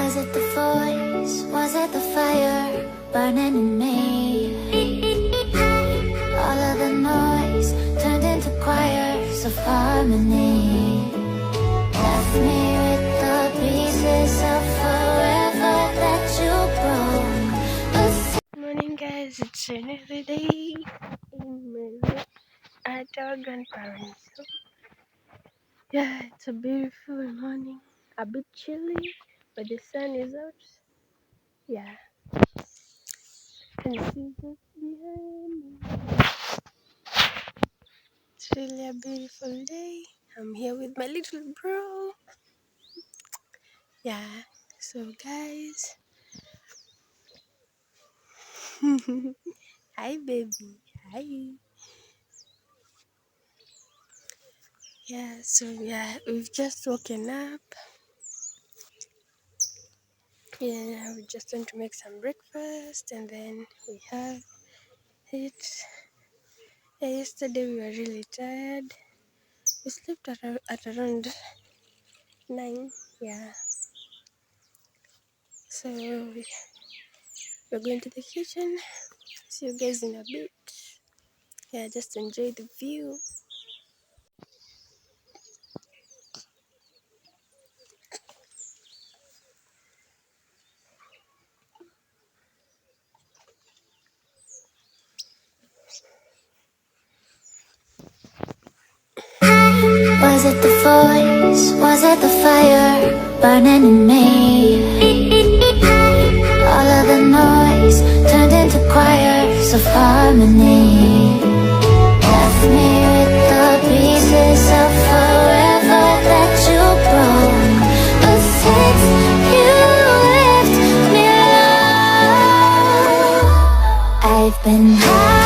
Was it the voice? Was it the fire burning in me? All of the noise turned into choirs of harmony. Left me with the pieces of forever that you broke. Morning guys, it's another day in Meru at our grandparents. Yeah, it's a beautiful morning. A bit chilly, but the sun is out. Yeah, can see just behind me. It's really a beautiful day. I'm here with my little bro. Yeah, so guys, hi baby, hi. Yeah, we've just woken up. Yeah, we just want to make some breakfast and then we have it. Yeah, yesterday we were really tired. We slept at around 9. Yeah, so we're going to the kitchen. See you guys in a bit. Yeah, just enjoy the view. Was it the voice? Was it the fire burning in me? All of the noise turned into choirs of harmony. Left me with the pieces of forever that you broke. But since you left me alone, I've been high.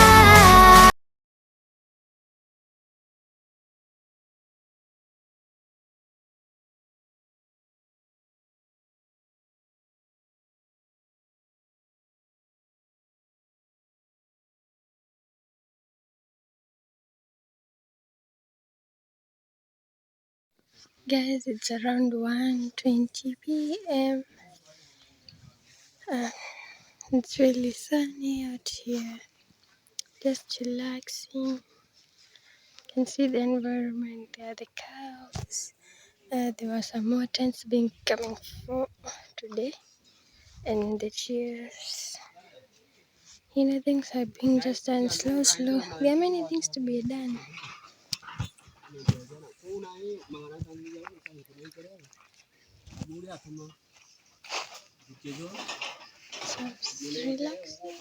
Guys, it's around 1:20 p.m. It's really sunny out here. Just chillaxing. You can see the environment. There are the cows. There were some more tents being coming for today. And the chairs. Things are being just done slow. There are many things to be done. So relaxing.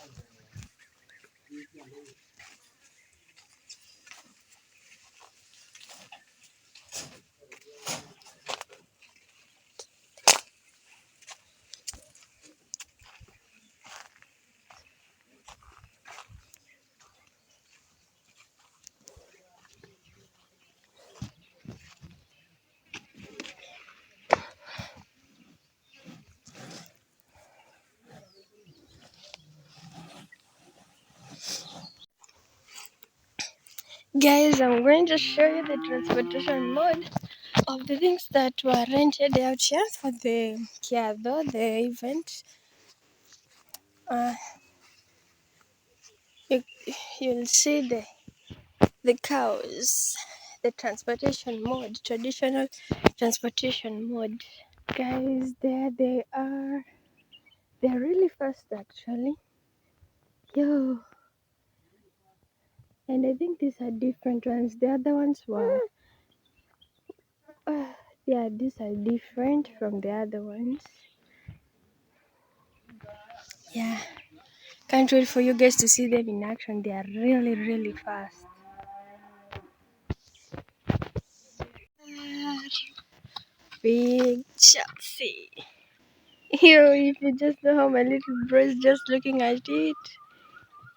Guys, I'm going to show you the transportation mode of the things that were rented out here for the Kiado, the event. Uh, you, you'll see the cows, the transportation mode, traditional transportation mode. Guys, there they are. They're really fast actually. Yo, and I think these are different ones. The other ones were, yeah, these are different from the other ones. Yeah, can't wait for you guys to see them in action. They are really fast. Big Chelsea. Yo, if you just know how my little bro is just looking at it.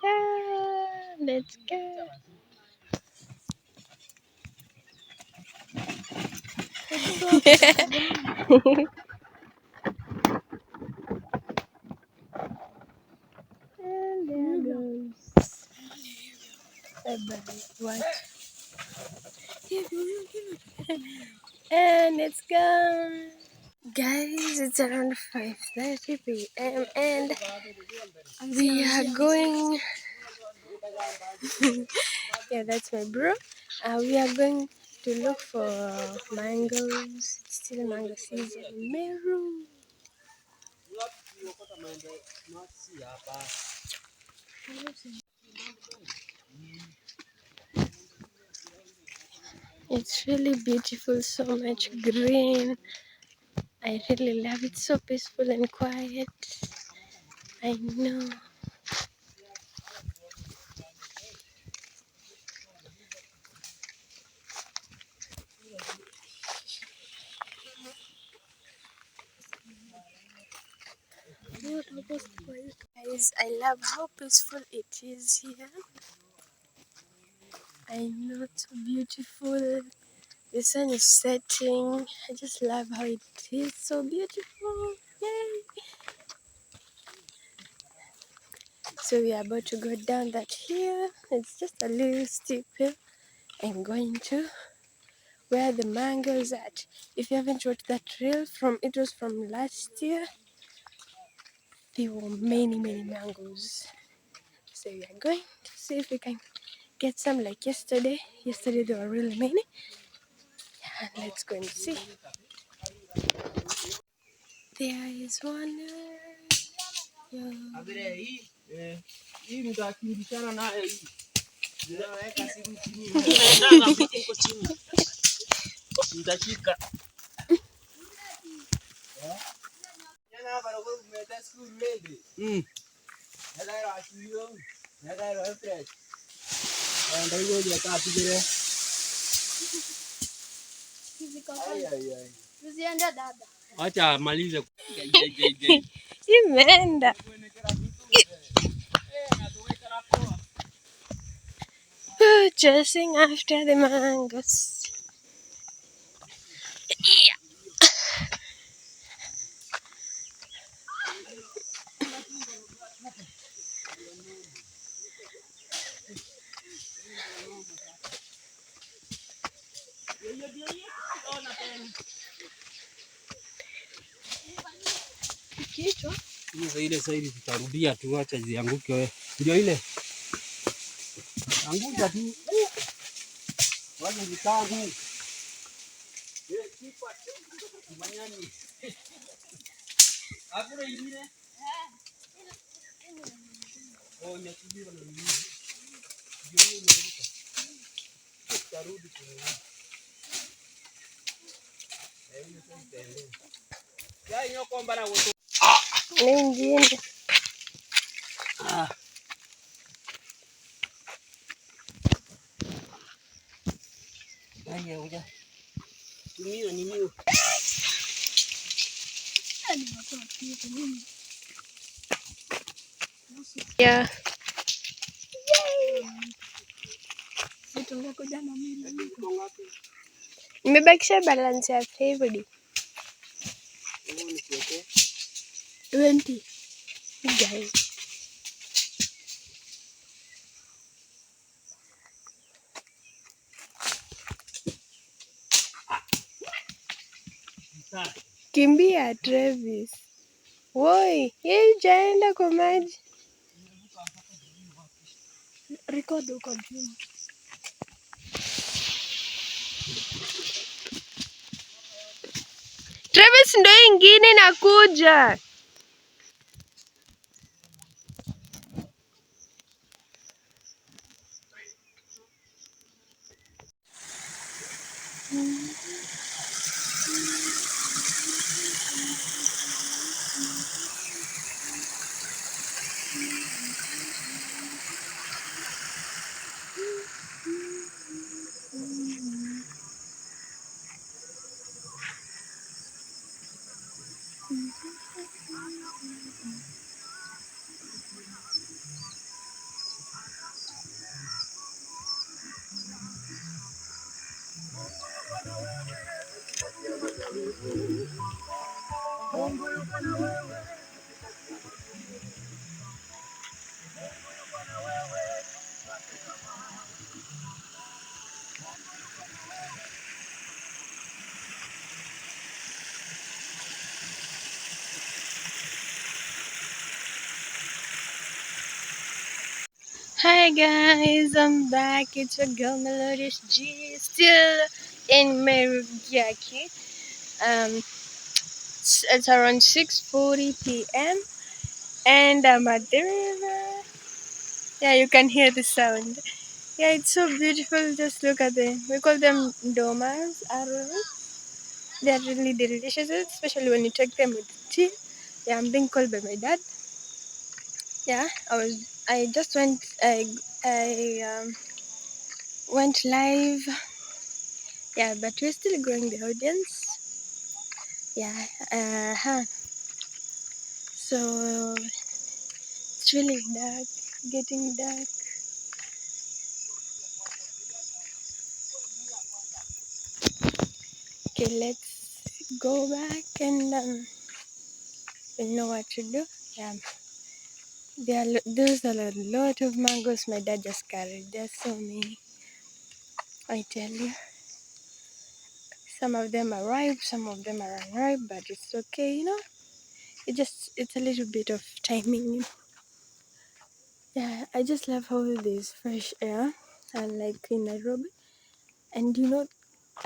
Yeah, let's go. And there goes. Everybody, what? And it's gone. Guys, it's around 5:30 p.m. and we are going. Yeah, that's my bro. We are going to look for mangoes. It's still mango season in Meru. It's really beautiful, so much green. I really love it, so peaceful and quiet. I know. Guys, I love how peaceful it is here. I know it's so beautiful. The sun is setting. I just love how it is so beautiful. Yay! So we are about to go down that hill. It's just a little steep hill. I'm going to where the mangoes at. If you haven't watched that reel it was from last year. There were many mangoes. So we are going to see if we can get some like yesterday. Yesterday there were really many. And let's go and see. There is one. Yeah. Acha malize. Imeenda. Chasing after the mangoes. Ile saidi tutarudia tu, acha zianguke wewe. Ndio ile. Anguka tu. Waje vitangu. Manyani. Hakuna ingine? Oh, nyakubira na mimi. Ndio hiyo imeruka. Tutarudi kwenye. Hiyo sasa itaendelea. Ya nyoko mbana wote. Nyingine. Haya uja. Tumio ni mio. Yeah. Nimebakisha balance ya favorite. 20. Guys. Kimbia Travis. Woi, yeye jaenda kwa maji. Record uko juu. Travis ndo ingine nakuja. Hi guys, I'm back. It's your girl Melodious G, still in Meru, Giaki. It's around 6:40 p.m. and I'm at the river. Yeah, you can hear the sound. Yeah, it's so beautiful. Just look at them. We call them domas, arrows. They're really delicious, especially when you take them with tea. Yeah, I'm being called by my dad. Yeah, I just went live. Yeah, but we're still growing the audience. Yeah, so it's really dark, getting dark. Okay, let's go back and we know what to do. Yeah, there's a lot of mangoes my dad just carried. There's so many. I tell you, some of them are ripe, some of them are unripe, but it's okay. It's a little bit of timing. Yeah, I just love how there's fresh air, unlike in Nairobi. And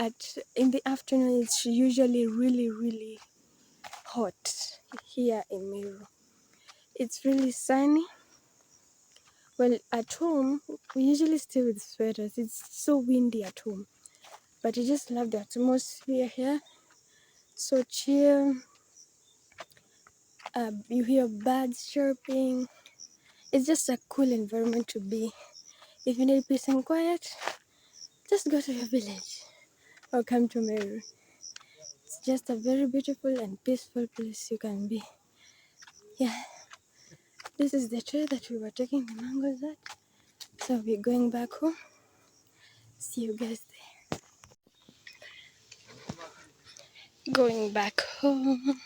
at in the afternoon it's usually really hot here in Meru. It's really sunny. Well, at home we usually stay with sweaters. It's so windy at home, but I just love the atmosphere here. So chill. You hear birds chirping. It's just a cool environment to be. If you need peace and quiet, just go to your village or come to Meru. It's just a very beautiful and peaceful place you can be. Yeah, this is the tree that we were taking the mangoes at. So we're going back home. See you guys there. Going back home.